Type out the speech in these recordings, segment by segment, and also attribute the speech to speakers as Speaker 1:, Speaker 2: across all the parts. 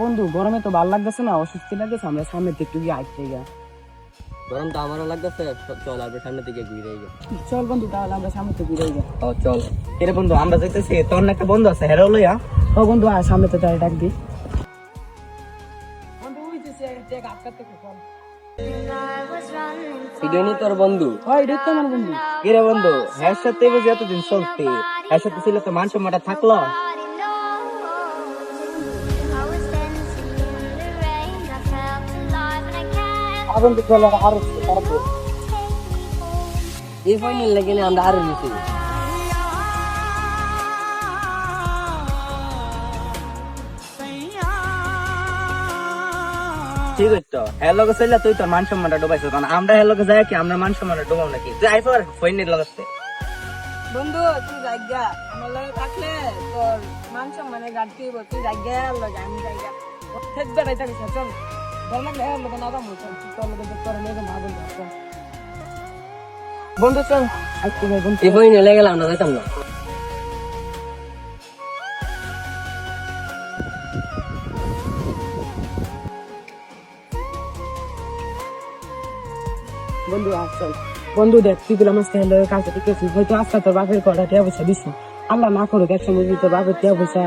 Speaker 1: বন্ধু গরমে তো ভালো লাগতেছে না, অসুস্থ লাগতেছে, আমরা সামনের দিকে একটু গিয়ে হাঁটতে গিয়া।
Speaker 2: গরম তো আমারও লাগতেছে, চল আমরা সামনের দিকে ঘুরে যাই।
Speaker 1: চল বন্ধু, তাহলে আমরা সামনে থেকে ঘুরে যাই।
Speaker 2: ও চল।
Speaker 1: এরে বন্ধু, আমরা যাইতেছি, তোর না একটা বন্ধু আছে, হেরো লইয়া। ও বন্ধু, সামনে তো তাই ডাক দি। বন্ধু হইতেছে দেখ আটকাতে চল।
Speaker 2: ইডেনি তোর বন্ধু?
Speaker 1: হয় রে তোমার বন্ধু।
Speaker 2: কিরে বন্ধু, হ্যার সাথে বুঝি এতদিন চলতে, হ্যার সাথে ছিল তো মান সম্মানটা থাকলো।
Speaker 1: বন্ধু চল আর তারপর
Speaker 2: এই ফাইনাল লাগে না, আমরা আরো নিচে।
Speaker 1: ঠিক হইতো হ্যাঁ লগে চললে তুই তোর মান সম্মানটা ডুবাইছিস, কারণ আমরা হ্যাঁ লগে যাই কি আমরা মান সম্মানটা ডুবাও নাকি? তুই আইফো আর ফইনের লাগাচ্ছে।
Speaker 3: বন্ধু তুই জায়গা আমার লগে থাকলে তোর মান সম্মানে ঘাটতি হইব, তুই জায়গা লগে আমি জায়গা খেতে বেড়াইতে গেছে। চল ভালো লাগলে হ্যাঁ লোক না দাম তোর লোক তোর লেগে না বন্ধু চল।
Speaker 1: বন্ধু চল আজকে যাই বন্ধু।
Speaker 2: এই ফাইনাল লেগে আমরা যাইতাম না।
Speaker 1: বন্ধু চল। বন্ধু দেখ তুই গুলো আমার স্ট্যান্ড কাছে ঠিক আছে, হয়তো আজকে তোর বাপের কটা টিয়া পয়সা দিছি, আল্লাহ না করুক একসময় যদি তোর বাপের টিয়া পয়সা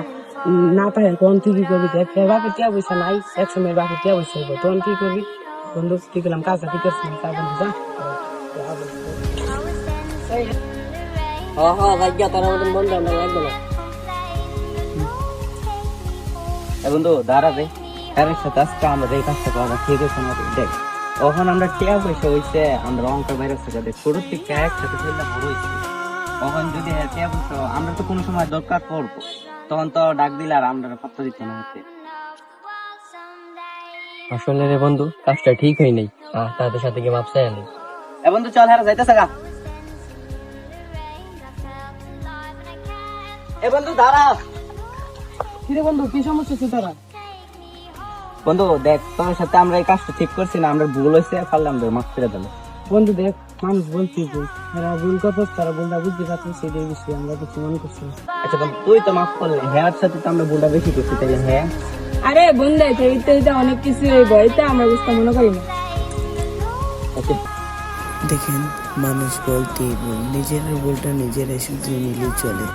Speaker 1: না পাই, তখন তুই কি করবি? দেখ তোর বাপের টিয়া পয়সা নাই, একসময় বাপের টিয়া পয়সা হইব, তখন কি করবি? বন্ধু ঠিক করলাম কাজটা ঠিক আছে, তার বন্ধু যা।
Speaker 2: হ্যাঁ হ্যাঁ জায়গা, তোর আমাদের বন্ধু আমরা লাগবে না।
Speaker 1: বন্ধু দাঁড়াবে এর সাথে আজকে আমরা এই কাজটা করা ঠিক আছে না? দেখ তখন আমরা টিয়া পয়সা হয়েছে, আমরা অঙ্ক বাইরে দেখ ছোট থেকে একসাথে খেললে বড় হয়েছে, তখন যদি টিয়া পয়সা আমরা তো কোনো সময় দরকার পড়বো, তখন তো ডাক দিলে আর আমরা পাত্তা দিত না হতে।
Speaker 2: আসলে রে বন্ধু, কাজটা ঠিক হয় নাই, তাদের সাথে কি মাপ চাই নাই।
Speaker 1: বন্ধু চল হ্যাঁ যাইতেছে গা। বন্ধু দাঁড়া। কিরে বন্ধু কি সমস্যা হচ্ছে তোরা? বন্ধু দেখ তোমার সাথে আমরা এই কাজটা ঠিক করছি না, আমরা ভুল হয়েছে, পারলে আমাদের মাফ করে দিল। বন্ধু দেখ মানুষ বলছি তারা ভুল কথা, তারা ভুলটা বুঝতে পারছি, সেটাই বিষয়ে আমরা কিছু মনে করছি। আচ্ছা বন্ধু তুই তো মাফ করলে, হ্যাঁ সাথে তো আমরা ভুলটা বেশি করছি, তাইলে হ্যাঁ।
Speaker 3: আরে বন্ধু এটা অনেক কিছু হইব, এটা আমরা বুঝতে মনে করি না।
Speaker 4: দেখেন, মানুষ বলতেই ভুল, নিজের ভুলটা নিজেরাই শুধরে নিলেই চলে।